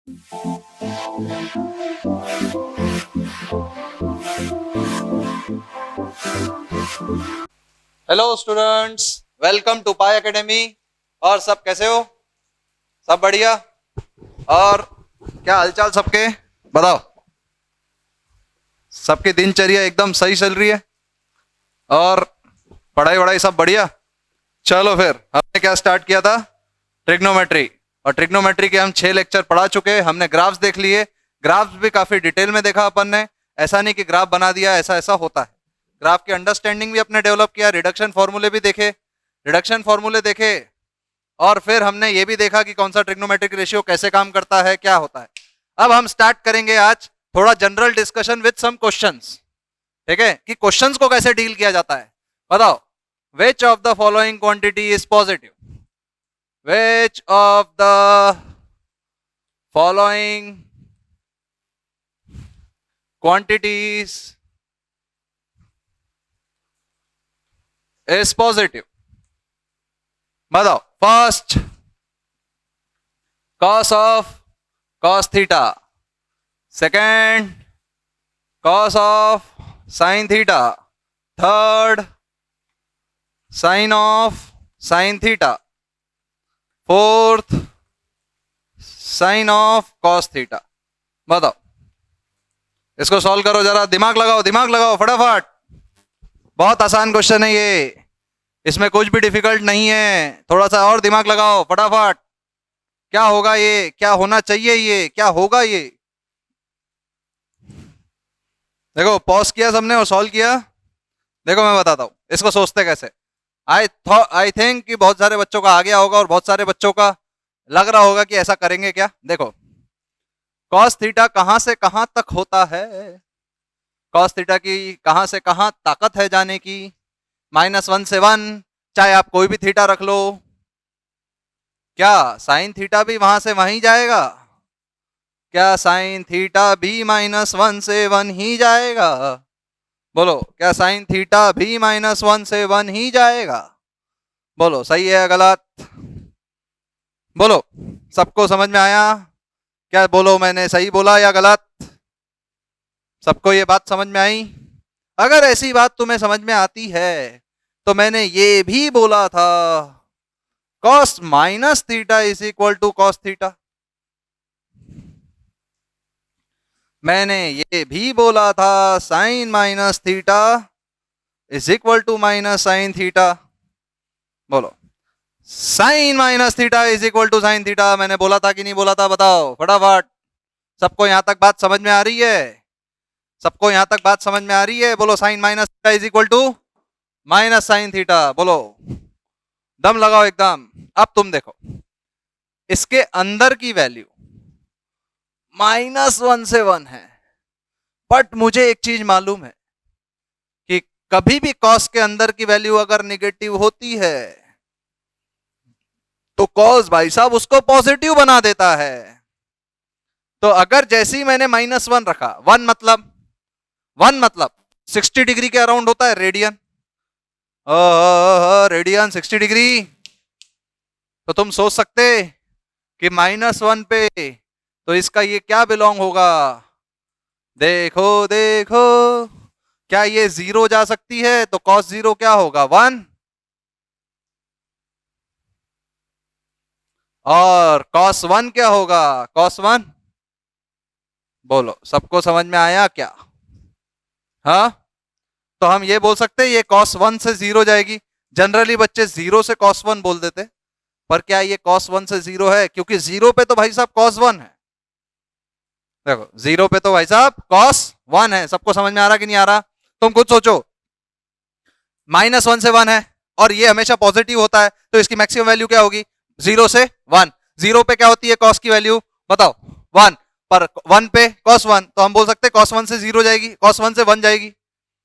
Hello students, welcome to Pi Academy. और सब कैसे हो? सब बढ़िया? और क्या हालचाल सबके, बताओ। सबकी दिनचर्या एकदम सही चल रही है और पढ़ाई वढ़ाई सब बढ़िया? चलो फिर हमने क्या स्टार्ट किया था? ट्रिग्नोमेट्री। और ट्रिग्नोमेट्री के हम 6 लेक्चर पढ़ा चुके हैं। हमने ग्राफ्स देख लिए, ग्राफ्स भी काफी डिटेल में देखा अपन ने। ऐसा नहीं कि ग्राफ बना दिया ऐसा ऐसा होता है, ग्राफ की अंडरस्टैंडिंग भी अपने डेवलप किया, रिडक्शन फॉर्मूले भी देखे, रिडक्शन फॉर्मूले देखे। और फिर हमने ये भी देखा कि कौन सा ट्रिग्नोमेट्रिक रेशियो कैसे काम करता है, क्या होता है। अब हम स्टार्ट करेंगे आज थोड़ा general discussion with some questions, ठीक है, कि क्वेश्चंस को कैसे डील किया जाता है। बताओ, which of the following quantity is positive? Which of the following quantities is positive? बताओ। First, cos of cos theta. Second, cos of sin theta. Third, sin of sin theta. Fourth, sin of cos theta. बताओ, इसको solve करो जरा, दिमाग लगाओ फटाफट। बहुत आसान क्वेश्चन है ये, इसमें कुछ भी डिफिकल्ट नहीं है। थोड़ा सा और दिमाग लगाओ फटाफट। क्या होगा ये, क्या होना चाहिए ये, क्या होगा ये? देखो, पॉज किया सबने और सॉल्व किया। देखो मैं बताता हूं इसको सोचते कैसे। आई थिंक कि बहुत सारे बच्चों का आ गया होगा और बहुत सारे बच्चों का लग रहा होगा कि ऐसा करेंगे क्या। देखो, कॉस थीटा कहां से कहां तक होता है? कॉस थीटा की कहां से कहां ताकत है जाने की? -1 से 1, चाहे आप कोई भी थीटा रख लो। क्या साइन थीटा भी वहां से वहीं जाएगा? क्या साइन थीटा भी -1 से 1 ही जाएगा? बोलो, क्या साइन थीटा भी -1 से 1 ही जाएगा? बोलो, सही है या गलत? बोलो, सबको समझ में आया क्या? बोलो, मैंने सही बोला या गलत? सबको ये बात समझ में आई? अगर ऐसी बात तुम्हें समझ में आती है तो मैंने ये भी बोला था cos minus theta is equal to cos theta. मैंने ये भी बोला था sine minus theta is equal to minus sine theta. बोलो, sine minus theta is equal to sine theta मैंने बोला था कि नहीं बोला था? बताओ फटाफट। सबको यहां तक बात समझ में आ रही है? सबको यहां तक बात समझ में आ रही है? बोलो, sine minus theta is equal to minus sine theta. बोलो, दम लगाओ एकदम। अब तुम देखो, इसके अंदर की वैल्यू -1 से 1 है, बट मुझे एक चीज मालूम है कि कभी भी कॉस के अंदर की वैल्यू अगर निगेटिव होती है तो कॉस भाई साहब उसको पॉजिटिव बना देता है। तो अगर जैसे ही मैंने -1 रखा, 1 मतलब 60 डिग्री के अराउंड होता है रेडियन। Radian 60 degree. तो तुम सोच सकते कि -1 पे तो इसका ये क्या बिलोंग होगा? देखो देखो, क्या ये 0 जा सकती है? तो cos 0 क्या होगा? 1। और cos 1 क्या होगा? cos 1। बोलो, सबको समझ में आया क्या? हाँ, तो हम ये बोल सकते हैं ये cos 1 से 0 जाएगी। जनरली बच्चे 0 से cos 1 बोल देते, पर क्या ये cos 1 से 0 है? क्योंकि 0 पे तो भाई साहब cos 1 है। देखो, 0 पे तो भाई साहब cos 1 है। सबको समझ में आ रहा कि नहीं आ रहा? तुम खुद सोचो, -1 से 1 है और ये हमेशा पॉजिटिव होता है, तो इसकी मैक्सिमम वैल्यू क्या होगी? 0 से 1। 0 पे क्या होती है cos की वैल्यू? बताओ, 1। पर 1 पे cos 1, तो हम बोल सकते हैं cos 1 से 0 जाएगी, cos 1 से 1 जाएगी।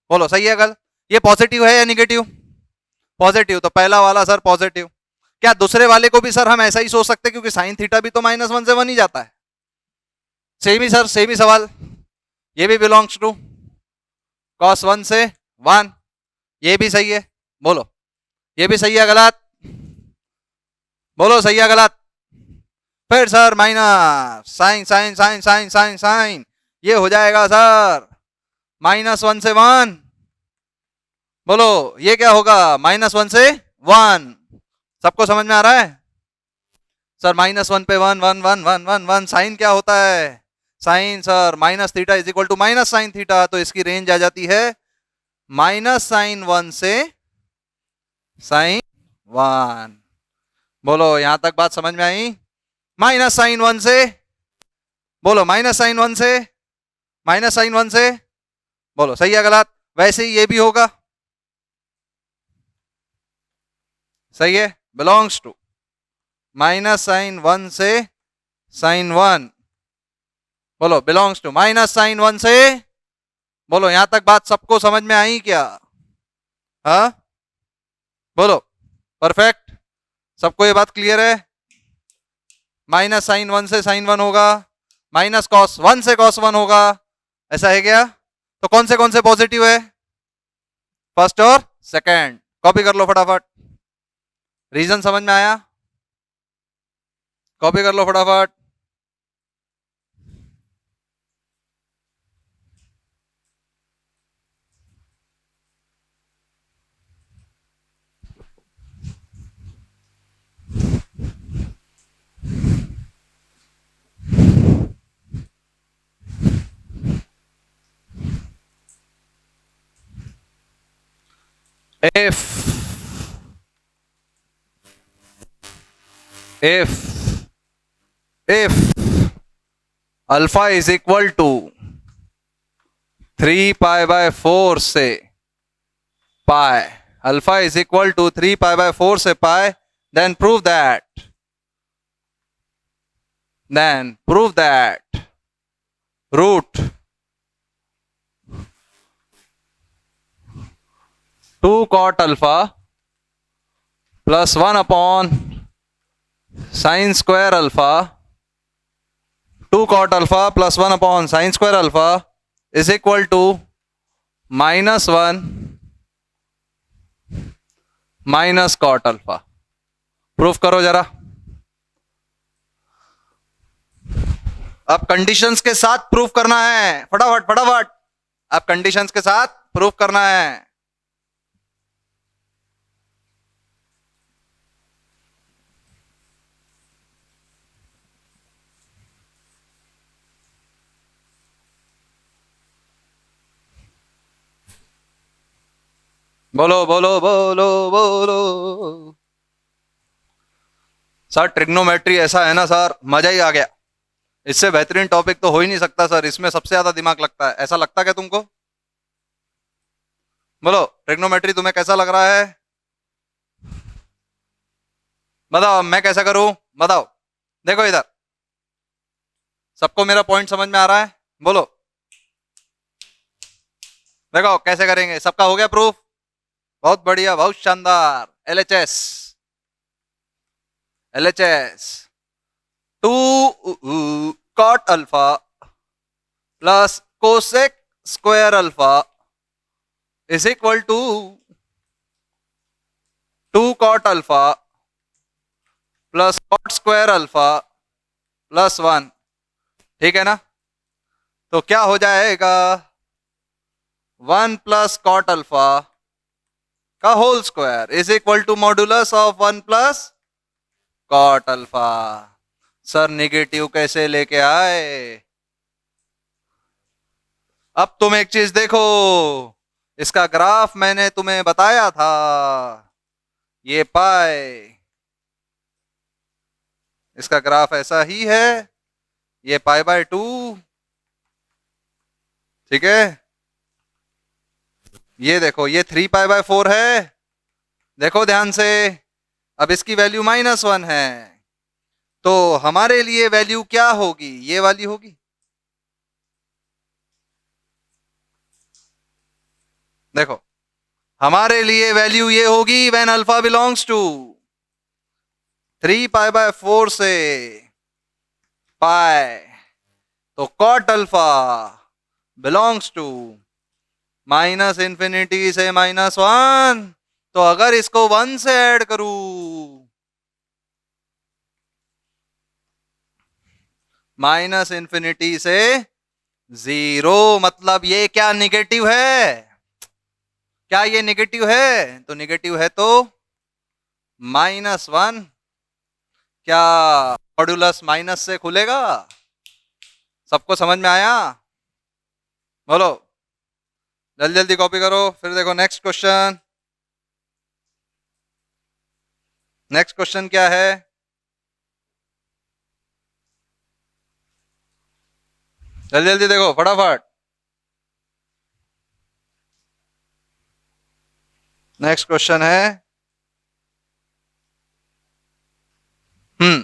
बोलो, सही है गलत? ये पॉजिटिव है या निगेटिव? पॉजिटिव। तो पहला वाला सर पॉजिटिव। क्या दूसरे वाले को भी सर हम ऐसा ही सोच सकते हैं? क्योंकि साइन थीटा भी तो -1 से 1 ही जाता है। सेम ही सर, सेम ही सवाल। ये भी बिलोंग्स टू cos 1 से 1। ये भी सही है। बोलो, ये भी सही है गलत? बोलो, सही है गलत? फिर sir minus sine sine sine sine sine sine, ये हो जाएगा सर -1 से 1। बोलो ये क्या होगा, -1 से 1। सबको समझ में आ रहा है? सर -1 पे 1 1 1 1 1 1, साइन क्या होता है? Sine sir minus theta is equal to minus sine theta, तो इसकी रेंज आ जाती है -sin 1 से sin 1। बोलो यहां तक बात समझ में आई? -sin 1 से, बोलो -sin 1 से, -sin 1 से, बोलो सही है गलत? वैसे ही ये भी होगा, सही है, बिलोंग्स टू -sin 1 से sin 1। बोलो बिलोंग्स टू -sin 1 से, बोलो यहां तक बात सबको समझ में आई क्या? हाँ बोलो, परफेक्ट, सबको ये बात क्लियर है? -sin 1 से sin 1 होगा, -cos 1 से cos 1 होगा, ऐसा है क्या? तो कौन से पॉजिटिव है? फर्स्ट और सेकंड। कॉपी कर लो फटाफट, रीजन समझ में आया? कॉपी कर लो फटाफट। if alpha is equal to 3π/4 से pi, alpha is equal to 3π/4 से pi, then prove that root 2 cot alpha plus 1 upon sin square alpha, 2 cot alpha plus 1 upon sin square alpha is equal to -1 minus cot alpha. Proof करो जरा। अब conditions के साथ proof करना है, फटाफट फटाफट, अब कंडीशंस के साथ प्रूफ करना है। बोलो बोलो बोलो बोलो। सर ट्रिग्नोमेट्री ऐसा है ना सर, मजा ही आ गया, इससे बेहतरीन टॉपिक तो हो ही नहीं सकता सर, इसमें सबसे ज्यादा दिमाग लगता है। ऐसा लगता क्या तुमको? बोलो ट्रिग्नोमेट्री तुम्हें कैसा लग रहा है? बताओ मैं कैसा करूं, बताओ। देखो इधर, सबको मेरा पॉइंट समझ में आ रहा है? बोलो देखो कैसे करेंगे। सबका हो गया प्रूफ? बहुत बढ़िया, बहुत शानदार। LHS LHS 2 cot alpha plus cosec square alpha is equal to 2 cot alpha plus cot square alpha plus 1। ठीक है ना? तो क्या हो जाएगा, 1 प्लस कॉट अल्फा का whole square is equal to modulus of 1 plus cot alpha. Sir negative कैसे लेके आए? अब तुम एक चीज देखो, इसका ग्राफ मैंने तुम्हें बताया था, ये पाए, इसका ग्राफ ऐसा ही है, ये π/2। ठीक है, ये देखो ये 3π/4 है, देखो ध्यान से। अब इसकी वैल्यू -1 है, तो हमारे लिए वैल्यू क्या होगी, ये वाली होगी। देखो हमारे लिए वैल्यू ये होगी व्हेन अल्फा बिलोंग्स टू 3π/4 से पाई, तो कॉट अल्फा बिलोंग्स टू -∞ से -1। तो अगर इसको 1 से ऐड करूं, माइनस इन्फिनिटी से जीरो, मतलब ये क्या निगेटिव है? क्या ये निगेटिव है? तो निगेटिव है तो -1, क्या मॉड्यूलस माइनस से खुलेगा? सबको समझ में आया? बोलो, जल्दी जल्दी कॉपी करो। फिर देखो नेक्स्ट क्वेश्चन। नेक्स्ट क्वेश्चन क्या है? जल्दी जल्दी देखो फटाफट। नेक्स्ट क्वेश्चन है, हम्म,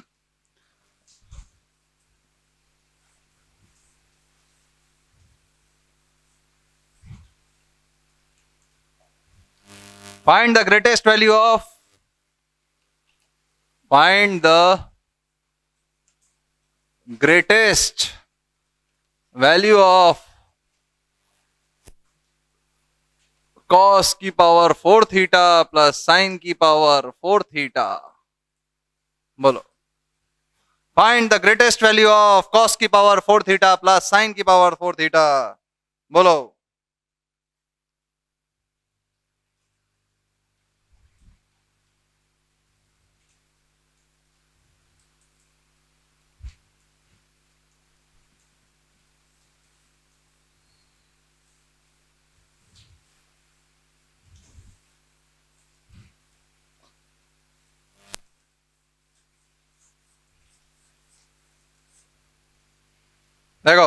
find the greatest value of find the greatest value of cos की पावर 4 थीटा प्लस साइन की पावर 4 थीटा। बोलो, find the greatest value of cos की पावर 4 थीटा प्लस साइन की पावर 4 थीटा। बोलो, देखो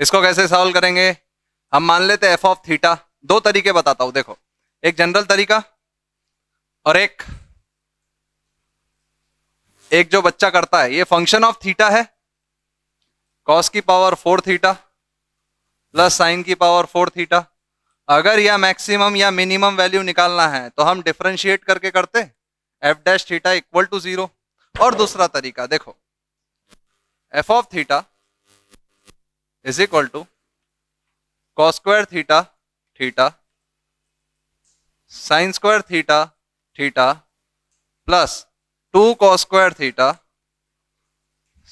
इसको कैसे सॉल्व करेंगे। हम मान लेते हैं एफ ऑफ थीटा। दो तरीके बताता हूं, देखो, एक जनरल तरीका और एक एक जो बच्चा करता है। ये फंक्शन ऑफ थीटा है, कॉस की पावर 4 थीटा प्लस साइन की पावर 4 थीटा। अगर या मैक्सिमम या मिनिमम वैल्यू निकालना है तो हम डिफरेंशिएट करके करते, F dash theta equal to 0। और दूसरा तरीका देखो, F of theta is equal to cos square theta theta sine square theta theta plus 2 cos square theta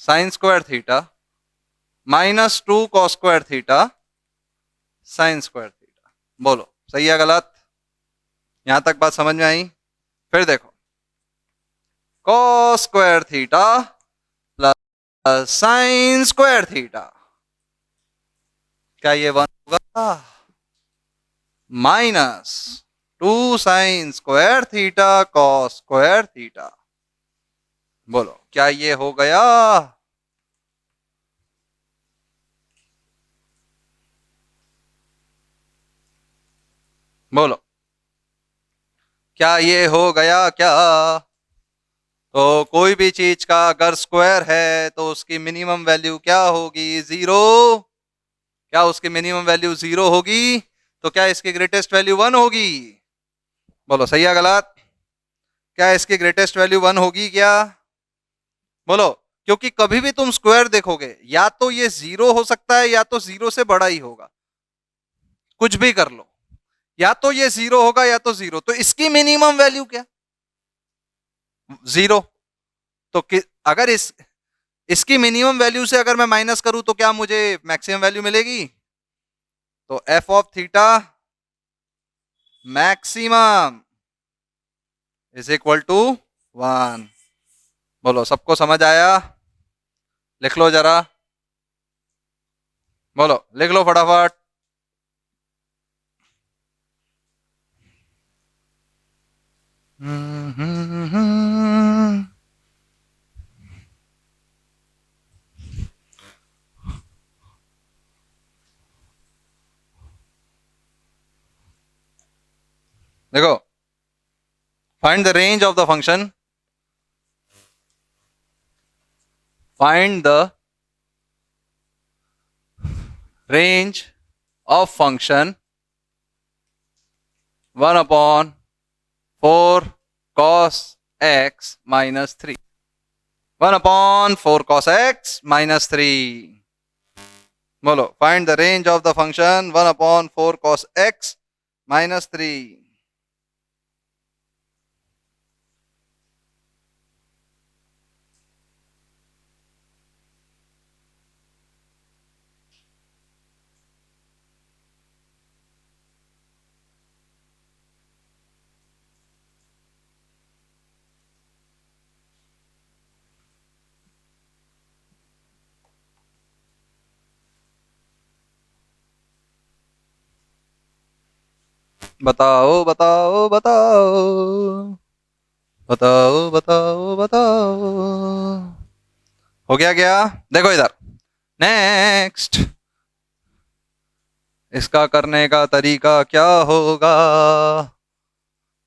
sine square theta minus 2 cos square theta sine square theta. बोलो सही है गलत? यहां तक बात समझ में आई? फिर देखो, cos square theta plus sine square theta, क्या ये 1 होगा? Minus 2 sign square theta cos square theta. बोलो क्या ये हो गया? बोलो क्या ये हो गया क्या? तो कोई भी चीज का अगर स्क्वायर है तो उसकी मिनिमम वैल्यू क्या होगी? 0। क्या उसकी मिनिमम वैल्यू 0 होगी? तो क्या इसकी ग्रेटेस्ट वैल्यू 1 होगी? बोलो सही है गलत? क्या इसकी ग्रेटेस्ट वैल्यू 1 होगी क्या? बोलो, क्योंकि कभी भी तुम स्क्वायर देखोगे या तो ये 0 हो सकता है या तो 0 से बड़ा ही होगा। कुछ भी कर लो, या तो ये 0 होगा या तो 0। तो इसकी मिनिमम वैल्यू क्या? 0। तो अगर इसकी मिनिमम वैल्यू से अगर मैं माइनस करूं तो क्या मुझे मैक्सिमम वैल्यू मिलेगी? तो F of theta maximum is equal to 1। बोलो सबको समझ आया? लिख लो जरा। बोलो लिख लो फटाफट। देखो, find the range of the function, find the range of function 1 upon 4 cos x minus 3। 1 upon 4 cos x minus 3। बोलो find the range of the function 1 upon 4 cos x minus 3। बताओ बताओ बताओ बताओ बताओ बताओ। हो गया क्या? देखो इधर। नेक्स्ट। इसका करने का तरीका क्या होगा?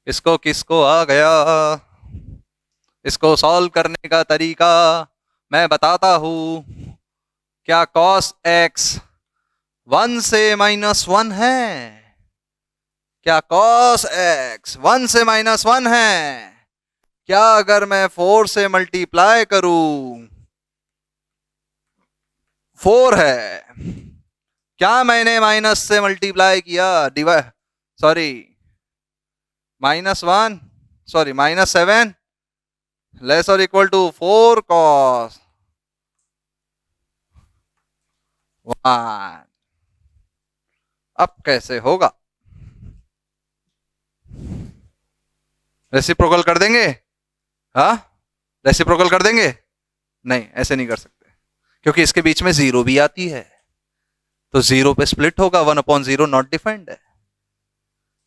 इसको किसको आ गया? इसको सॉल्व करने का तरीका मैं बताता हूं। क्या cos x 1 से -1 है? क्या cos x 1 से -1 है? क्या अगर मैं 4 से मल्टीप्लाई करूं? 4 है। क्या मैंने माइनस से मल्टीप्लाई किया? डिवाइड, सॉरी, -1, सॉरी -7 लेस और इक्वल टू 4 cos 1। अब कैसे होगा? रेसिप्रोकल कर देंगे? हाँ, रेसिप्रोकल कर देंगे? नहीं, ऐसे नहीं कर सकते, क्योंकि इसके बीच में जीरो भी आती है, तो जीरो पे स्प्लिट होगा। 1/0 नॉट डिफाइंड है।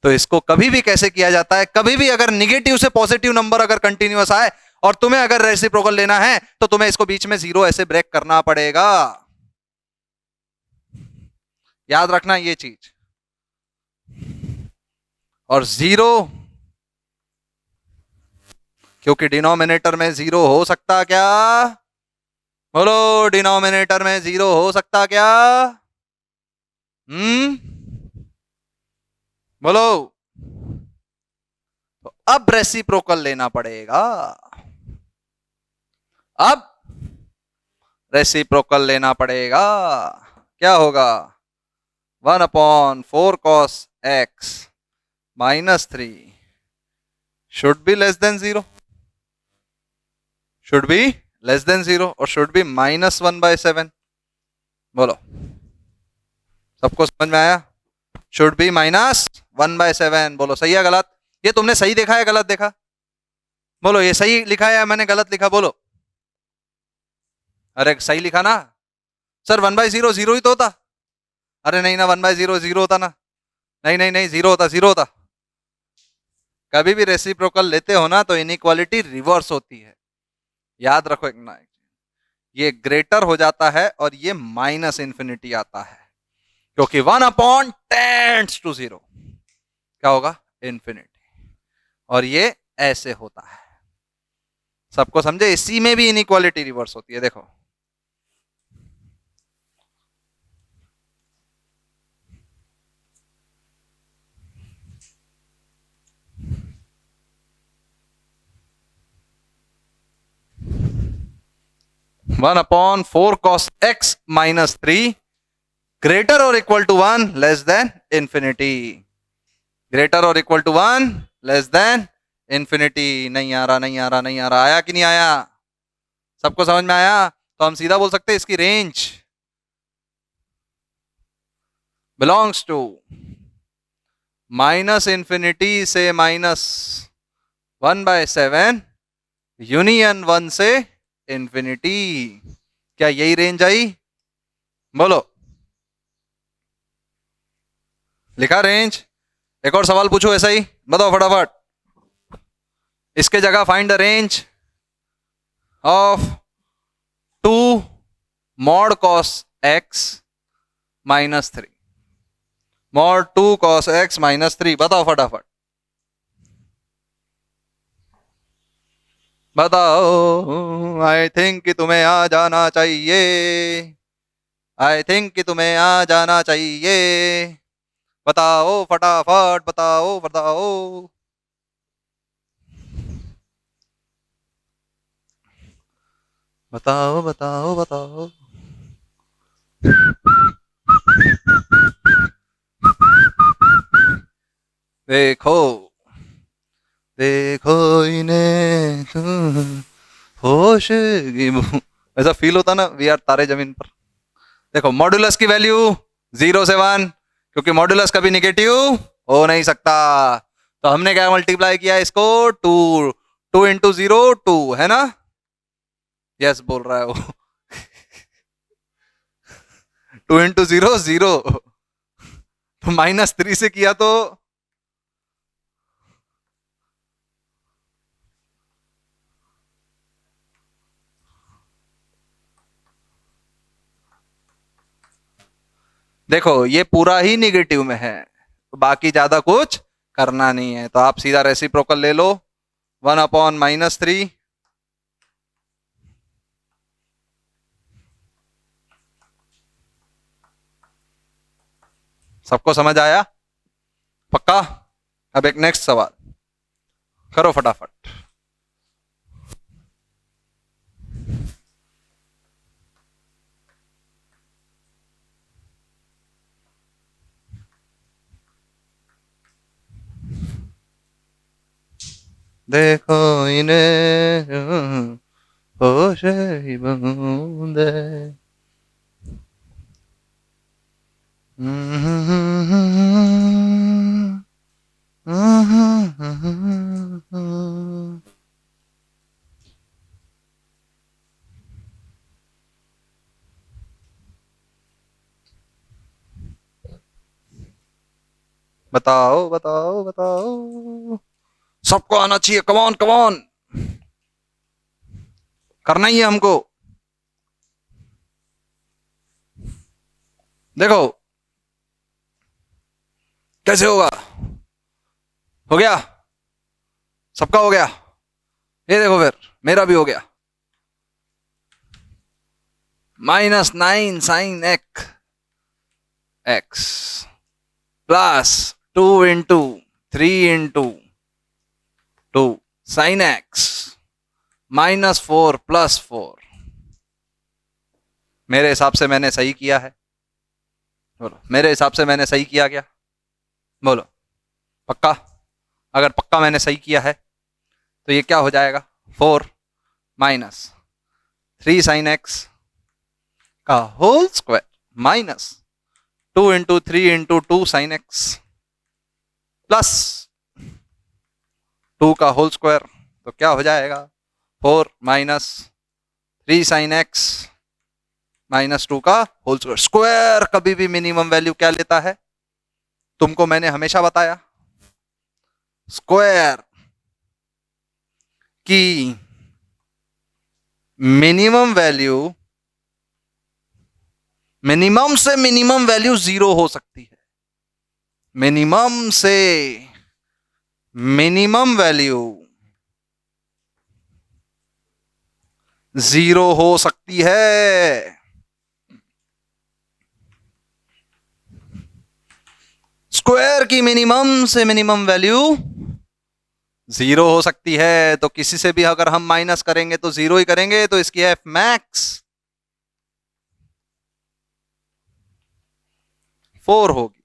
तो इसको कभी भी कैसे किया जाता है? कभी भी अगर निगेटिव से पॉजिटिव नंबर अगर कंटिन्यूअस आए और तुम्हें अगर रेसिप्रोकल लेना है, तो तुम्हें इसको बीच में जीरो ऐसे ब्रेक करना पड़ेगा। याद रखना ये चीज। और जीरो, क्योंकि डिनोमिनेटर में जीरो हो सकता क्या? बोलो, डिनोमिनेटर में जीरो हो सकता क्या? बोलो। तो अब रेसिप्रोकल लेना पड़ेगा। अब रेसिप्रोकल लेना पड़ेगा। क्या होगा? 1/4 cos x -3 should be less than 0, should be less than 0 और शुड बी -1/7। बोलो, सबको समझ में आया? Should be -1/7। बोलो, सही है गलत? ये तुमने सही देखा है गलत देखा? बोलो, ये सही लिखा है या मैंने गलत लिखा? बोलो। अरे सही लिखा ना सर? 1/0 जीरो ही तो होता। अरे नहीं ना, 1/0 जीरो होता ना? नहीं नहीं नहीं, जीरो होता, जीरो होता। कभी भी रेसिप्रोकल लेते हो ना, तो इनइक्वालिटी रिवर्स होती है। याद रखो एक ना, ये ग्रेटर हो जाता है और ये -इन्फिनिटी आता है, क्योंकि 1 टेंड्स टू 0 क्या होगा? इन्फिनिटी। और ये ऐसे होता है। सबको समझे? इसी में भी इनइक्वालिटी रिवर्स होती है। देखो, (1/4 cos x -3 ग्रेटर और equal to 1 less than infinity, greater और equal to 1 less than infinity. नहीं आ रहा, नहीं आ रहा, नहीं आ रहा। आया कि नहीं आया? सबको समझ में आया? तो हम सीधा बोल सकते हैं इसकी रेंज बिलोंग्स टू -इन्फिनिटी से -1/7 यूनियन 1 से इन्फिनिटी। क्या यही रेंज आई? बोलो, लिखा रेंज? एक और सवाल पूछो ऐसा ही, बताओ फटाफट। इसके जगह find the range of 2 mod cos x -3, mod 2 cos x -3। बताओ फटाफट, बताओ। आई थिंक कि तुम्हें आ जाना चाहिए, आई थिंक कि तुम्हें आ जाना चाहिए। बताओ फटाफट, बताओ बताओ। बताओ बताओ बताओ। देखो देखो इन्हें होश की ऐसा फील होता ना, वी आर तारे जमीन पर। देखो, मॉड्यूलस की वैल्यू 0 से 1, क्योंकि मॉड्यूलस कभी निगेटिव हो नहीं सकता। तो हमने क्या मल्टीप्लाई किया इसको? 2, 2 इंटू 0 2 है ना? यस बोल रहा है वो। 2 इंटू 0 0, तो -3 से किया तो देखो ये पूरा ही निगेटिव में है, तो बाकी ज्यादा कुछ करना नहीं है, तो आप सीधा रेसिप्रोकल ले लो, 1/-3। सबको समझ आया? पक्का? अब एक नेक्स्ट सवाल करो फटाफट। देखो इन्हें होश ही बूंदे। बताओ बताओ बताओ, सबको आना चाहिए, कमॉन कमॉन, करना ही है हमको। देखो कैसे होगा, हो गया, सबका हो गया, ये देखो फिर मेरा भी हो गया, -9 sin x plus 2 × 3 × 2 sin x -4 + 4। मेरे हिसाब से मैंने सही किया है, बोलो मेरे हिसाब से मैंने सही किया क्या, बोलो पक्का? अगर पक्का मैंने सही किया है तो ये क्या हो जाएगा, 4 - 3 sin x का whole square -2 × 3 × 2 sin x plus 2 का होल स्क्वायर, तो क्या हो जाएगा, 4 - 3 sin x -2 का होल स्क्वायर। स्क्वायर कभी भी मिनिमम वैल्यू क्या लेता है, तुमको मैंने हमेशा बताया, स्क्वायर की मिनिमम वैल्यू, मिनिमम से मिनिमम वैल्यू 0 हो सकती है, मिनिमम से मिनिमम वैल्यू 0 हो सकती है। स्क्वायर की मिनिमम से मिनिमम वैल्यू 0 हो सकती है, तो किसी से भी अगर हम माइनस करेंगे तो 0 ही करेंगे, तो इसकी एफ मैक्स 4 होगी।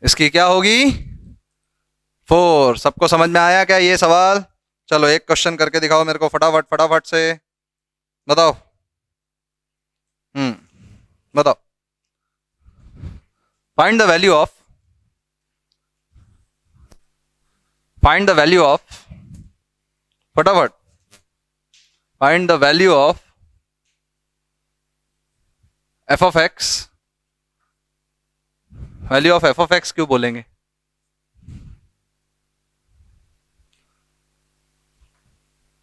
इसकी क्या होगी, 4। सबको समझ में आया क्या ये सवाल? चलो एक क्वेश्चन करके दिखाओ मेरे को फटाफट फटाफट से, बताओ। बताओ, find the value of, find the value of, फटाफट find the value of f of x. Value of f of x क्यों बोलेंगे,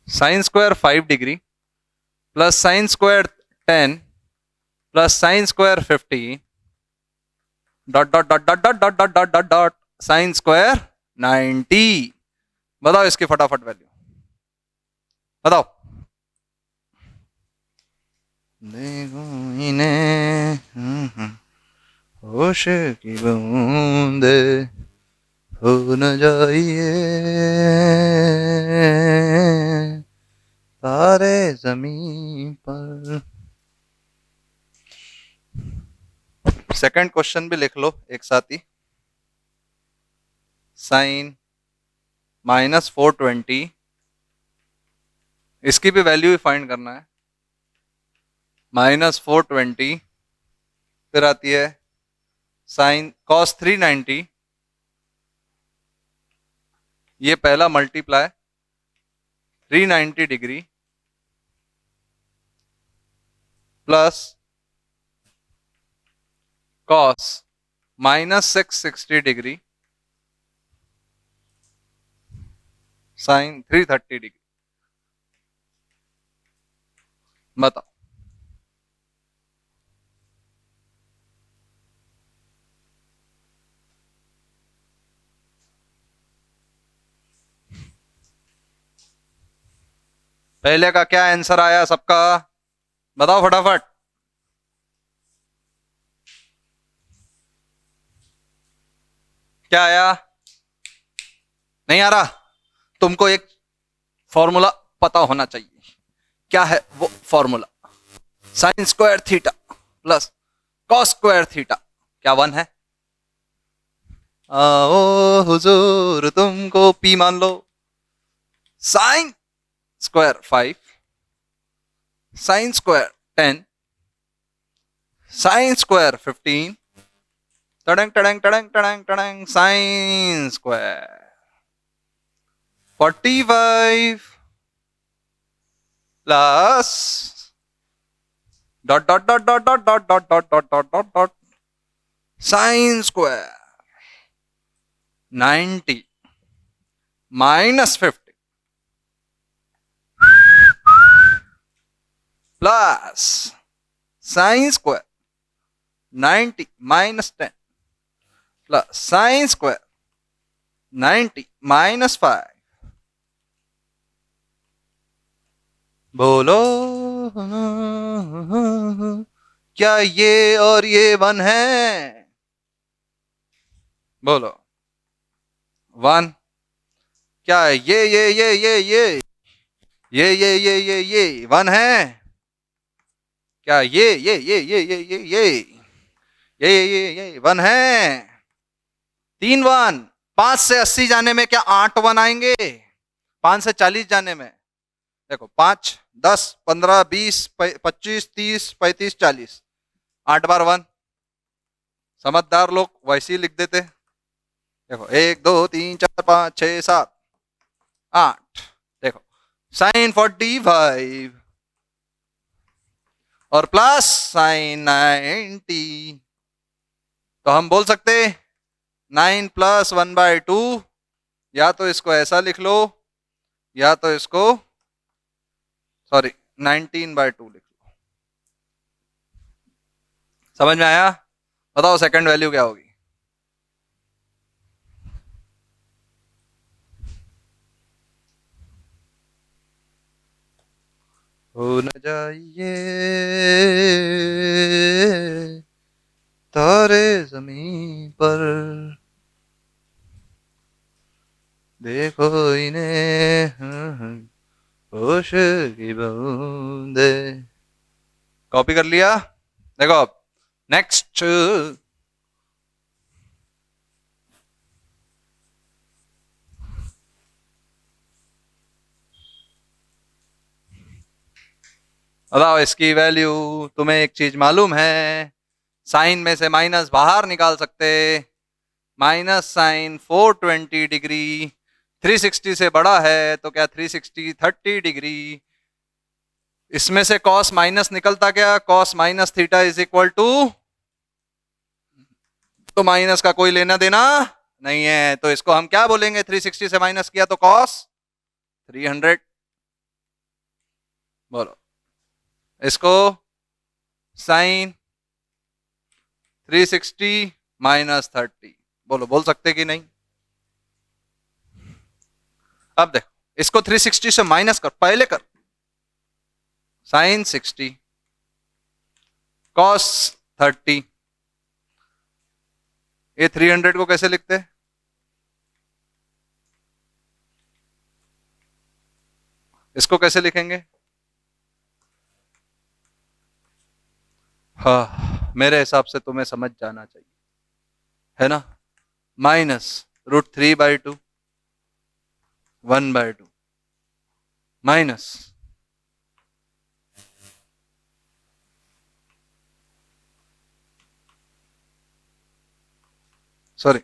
sine square 5 degree plus sine square 10 plus sine square 50 dot dot dot dot dot dot dot dot dot dot sine square 90। बताओ इसकी फटाफट value बताओ। देखो इन्हें होश की बूंदे हो न जाइए तारे जमीन पर। सेकंड क्वेश्चन भी लिख लो एक साथ ही, साइन -420, इसकी भी वैल्यू ही फाइंड करना है, -420, फिर आती है साइन cos 390, ये पहला multiply 390 degree plus cos -660 degree sine 330 degree. बताओ पहले का क्या आंसर आया सबका, बताओ फटाफट। क्या आया? नहीं आ रहा? तुमको एक फॉर्मूला पता होना चाहिए। क्या है वो formula? Sine square theta plus cos square theta, क्या वन है? आओ हुजूर तुमको पी मान लो। Sine square 5, sine square 10, sine square 15, टडंग टडंग टडंग टडंग टडंग, sine square 45 plus dot dot dot dot dot dot dot dot dot dot dot dot sine square 90 minus 50 plus sine square 90 minus 10 plus sine square 90 minus 5। बोलो क्या ये और ये वन है? बोलो वन। क्या ये वन है? क्या ये वन है? तीन वन। 5 से 80 जाने में क्या 8 वन आएंगे? 5 से 40 जाने में देखो 5 10 15 20 25 30 35 40, 8 बार वन। समझदार लोग वैसे ही लिख देते। देखो 1 2 3 4 5 6 7 8, देखो साइन 45 और प्लस साइन 90। तो हम बोल सकते 9 प्लस 1/2, या तो इसको ऐसा लिख लो या तो इसको सॉरी 19/2 लिख लो। समझ में आया? बताओ सेकंड वैल्यू क्या होगी? हो न जाइए तारे जमीन पर, देखो इन्हें होश की बूंदे। कॉपी कर लिया? देखो अब नेक्स्ट। बताओ इसकी वैल्यू। तुम्हें एक चीज मालूम है, साइन में से माइनस बाहर निकाल सकते। माइनस साइन 420 डिग्री 360 से बड़ा है, तो क्या 360 30 डिग्री। इसमें से कॉस माइनस निकलता क्या? Cos minus theta is equal to, तो माइनस का कोई लेना देना नहीं है, तो इसको हम क्या बोलेंगे? 360 से माइनस किया तो कॉस 300। बोलो इसको साइन 360 माइनस 30, बोलो बोल सकते कि नहीं? अब देखो इसको 360 से माइनस कर, पहले कर साइन 60 कॉस 30। ये 300 को कैसे लिखते हैं? इसको कैसे लिखेंगे? हाँ मेरे हिसाब से तुम्हें समझ जाना चाहिए, है ना? माइनस √3/2 1/2 माइनस सॉरी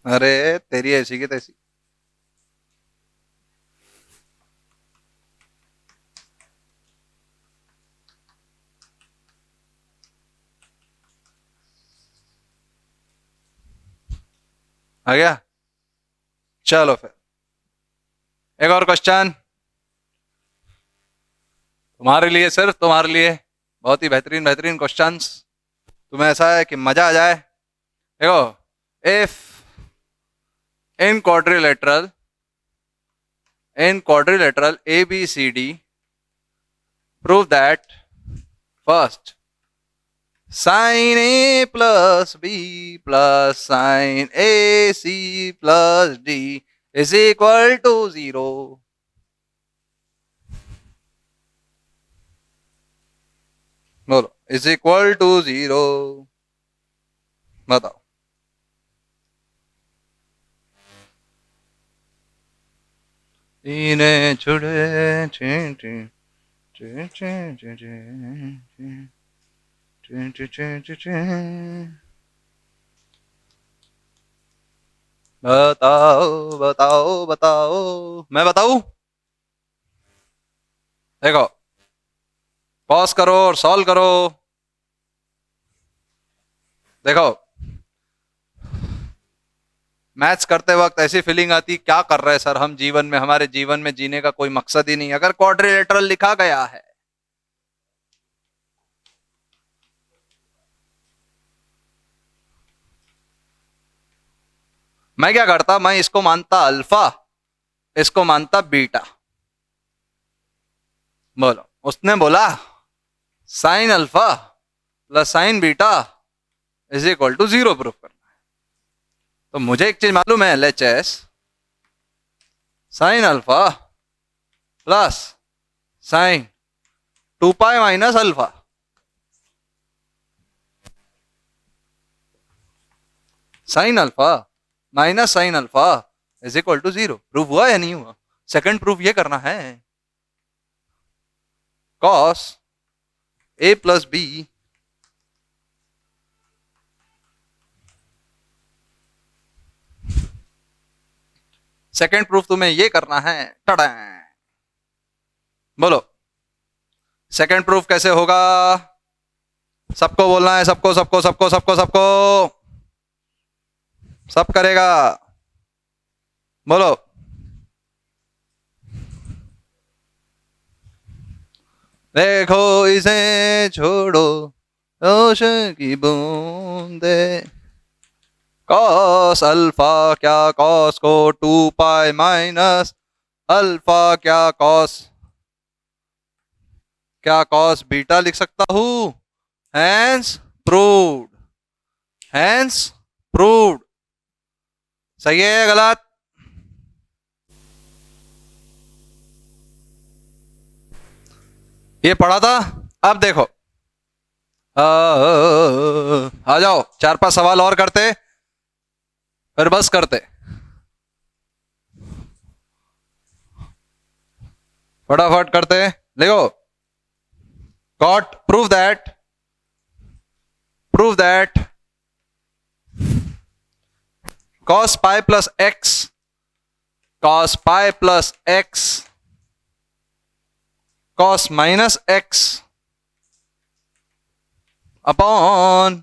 अरे तेरी ऐसी की तैसी। आ गया? चलो फिर एक और क्वेश्चन तुम्हारे लिए, सिर्फ तुम्हारे लिए, बहुत ही बेहतरीन बेहतरीन क्वेश्चंस। तुम्हें ऐसा है कि मजा आ जाए? देखो, if in quadrilateral ABCD, prove that first sin A plus B plus sin AC plus D is equal to 0. बोलो, is equal to 0. बताओ। इन्हें छुड़े चे चे चे चे चे चे चे चे चे। बताओ बताओ बताओ, मैं बताऊं? देखो, पॉज करो और सॉल्व करो। देखो, मैथ्स करते वक्त ऐसी फीलिंग आती, क्या कर रहे हैं सर हम जीवन में, हमारे जीवन में जीने का कोई मकसद ही नहीं। अगर क्वाड्रिलेटरल लिखा गया है, मैं क्या करता, मैं इसको मानता अल्फा, इसको मानता बीटा। बोलो, उसने बोला sine alpha plus sine beta is equal to 0 proof करना है। तो मुझे एक चीज मालूम है, LHS sine alpha plus sine 2 pi minus alpha, sine alpha minus sine alpha is equal to 0। Proof हुआ या नहीं हुआ? सेकंड प्रूफ ये करना है, cos A plus B second proof तुम्हें ये करना है। टडा, बोलो सेकंड प्रूफ कैसे होगा? सबको बोलना है, सबको सबको सबको सबको सबको, सब करेगा। बोलो, देखो इसे छोड़ो रोशन की बूंदे, कॉस अल्फा क्या कॉस को 2 पाई माइनस अल्फा क्या कॉस बीटा लिख सकता हूं। Hence proved, hence proved. सही है गलत? ये पढ़ा था। अब देखो, आ जाओ 4-5 सवाल और करते, फिर बस करते। फटाफट करते। देखो, got prove that cos pi plus x cos minus x upon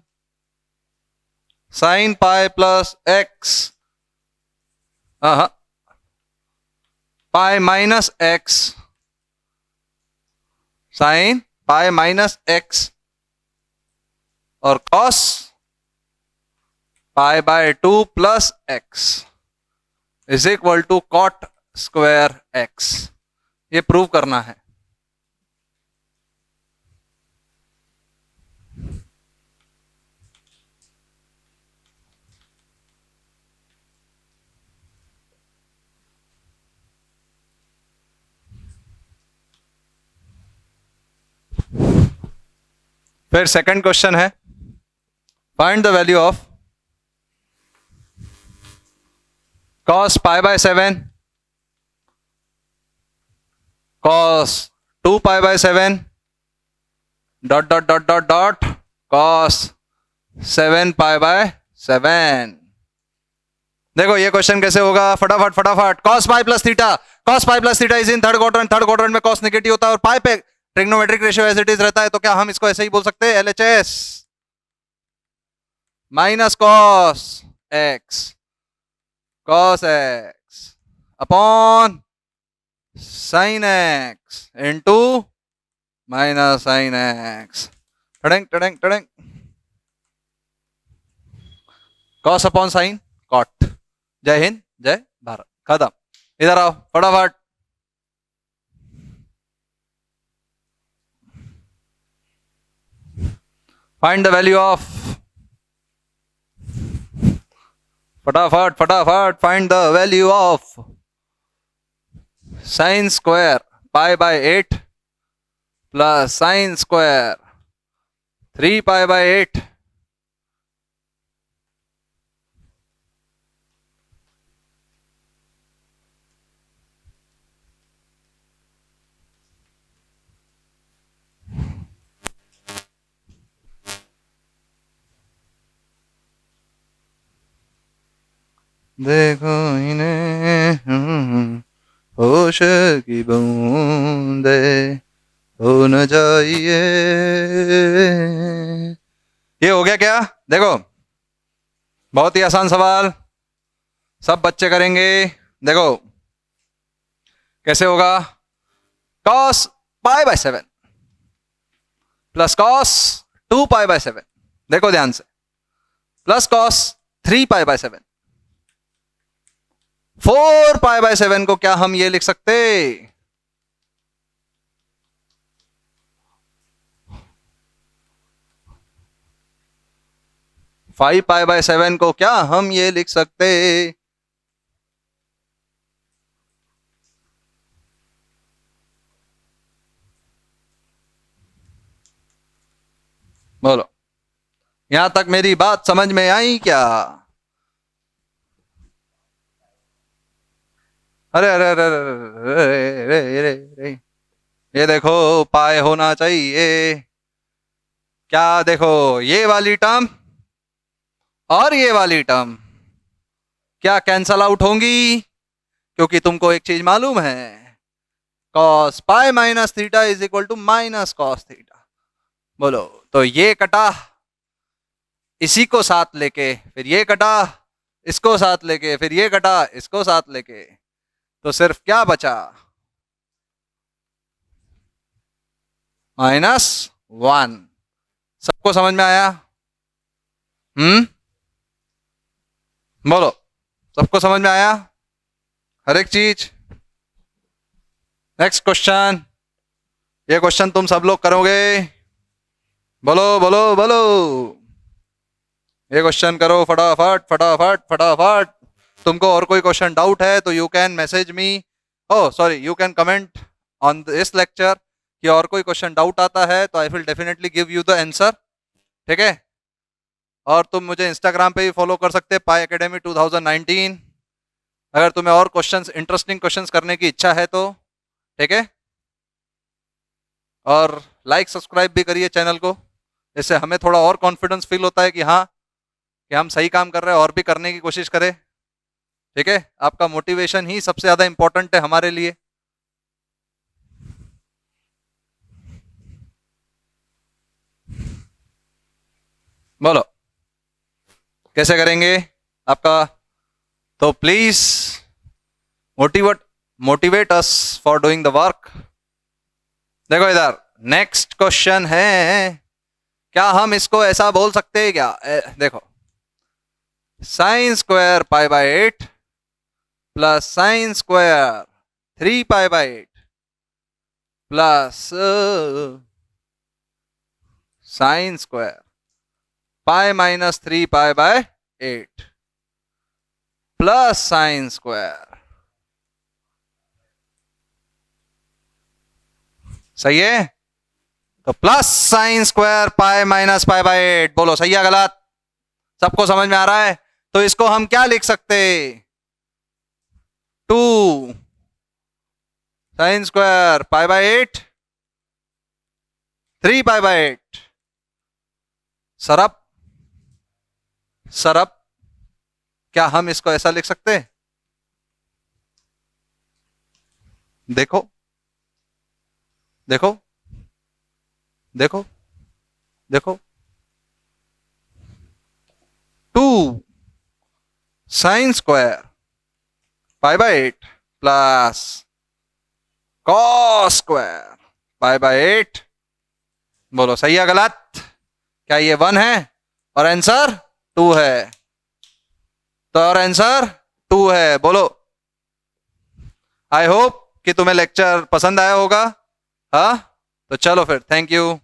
sin pi plus x pi minus x sin pi minus x और cos pi by 2 plus x is equal to cot square x। ये prove करना है। फिर second question है, find the value of cos pi by 7 cos 2 pi by 7 dot dot dot dot dot cos 7 pi by 7। देखो ये question कैसे होगा, फटाफट फटाफट। cos pi plus theta is in third quadrant में cos नेगेटिव होता है और पाई पे trigonometric ratio as it is रहता है। तो क्या हम इसको ऐसे ही बोल सकते हैं, LHS minus cos x upon sin x into minus sin x। टड़ंग टड़ंग टड़ंग। Cos upon sine cot. जय हिंद जय भारत, खत्म। इधर आओ फटाफट। फाइंड द वैल्यू ऑफ, फटाफट फटाफट find the value of sine square pi by 8 plus sine square 3 pi by 8। देखो इन्हें होश की बूंदे हो न जाइए। ये हो गया क्या? देखो बहुत ही आसान सवाल, सब बच्चे करेंगे। देखो कैसे होगा, cos pi by 7 plus cos 2 pi by 7, देखो ध्यान से, plus cos 3 pi by 7, 4 pi by 7 को क्या हम ये लिख सकते, 5 पाई बाय 7 को क्या हम ये लिख सकते? बोलो, यहां तक मेरी बात समझ में आई क्या? अरे अरे अरे अरे अरे अरे अरे, ये देखो पाए होना चाहिए क्या? देखो ये वाली टर्म और ये वाली टर्म क्या कैंसल आउट होंगी? क्योंकि तुमको एक चीज मालूम है, cos pi minus theta is equal to minus cos theta. बोलो, तो ये कटा इसी को साथ लेके, फिर ये कटा इसको साथ लेके, फिर ये कटा इसको साथ लेके, तो सिर्फ क्या बचा, -1। सबको समझ में आया? बोलो, सबको समझ में आया हर एक चीज? नेक्स्ट क्वेश्चन, ये क्वेश्चन तुम सब लोग करोगे, बोलो बोलो बोलो, ये क्वेश्चन करो फटाफट फटाफट फटाफट। तुमको और कोई क्वेश्चन डाउट है तो you can message me, oh sorry, you can comment on this lecture कि और कोई क्वेश्चन डाउट आता है तो I will definitely give you the answer, ठीक है? और तुम मुझे इंस्टाग्राम पे भी फॉलो कर सकते हैं, पाई एकेडमी 2019। अगर तुम्हें और क्वेश्चंस, इंटरेस्टिंग क्वेश्चंस करने की इच्छा है तो, ठीक है? और लाइक सब्सक्राइब भी करिए चैनल को, इससे हमें थोड़ा और कॉन्फिडेंस फील होता है कि हाँ, कि हम सही काम कर रहे हैं और भी करने की कोशिश करें, ठीक है? आपका मोटिवेशन ही सबसे ज्यादा इंपॉर्टेंट है हमारे लिए। बोलो कैसे करेंगे आपका? तो please motivate us for doing the work. देखो इधर नेक्स्ट क्वेश्चन है, क्या हम इसको ऐसा बोल सकते हैं क्या? देखो, sine square pi by 8 plus sine square 3 pi by 8 plus sine square pi minus 3 pi by 8 plus sine square, सही है? तो plus sine square pi minus pi by 8, बोलो सही है गलत? सबको समझ में आ रहा है? तो इसको हम क्या लिख सकते, 2 sine square pi by 8 3 pi by 8। सरब सरब, क्या हम इसको ऐसा लिख सकते हैं? देखो देखो देखो देखो, 2 sine square pi by 8 plus cos square pi by 8, बोलो सही है गलत? क्या ये 1 है और आंसर 2 है? तो और आंसर 2 है। बोलो। आई होप कि तुम्हें लेक्चर पसंद आया होगा। हाँ, तो चलो फिर, थैंक यू।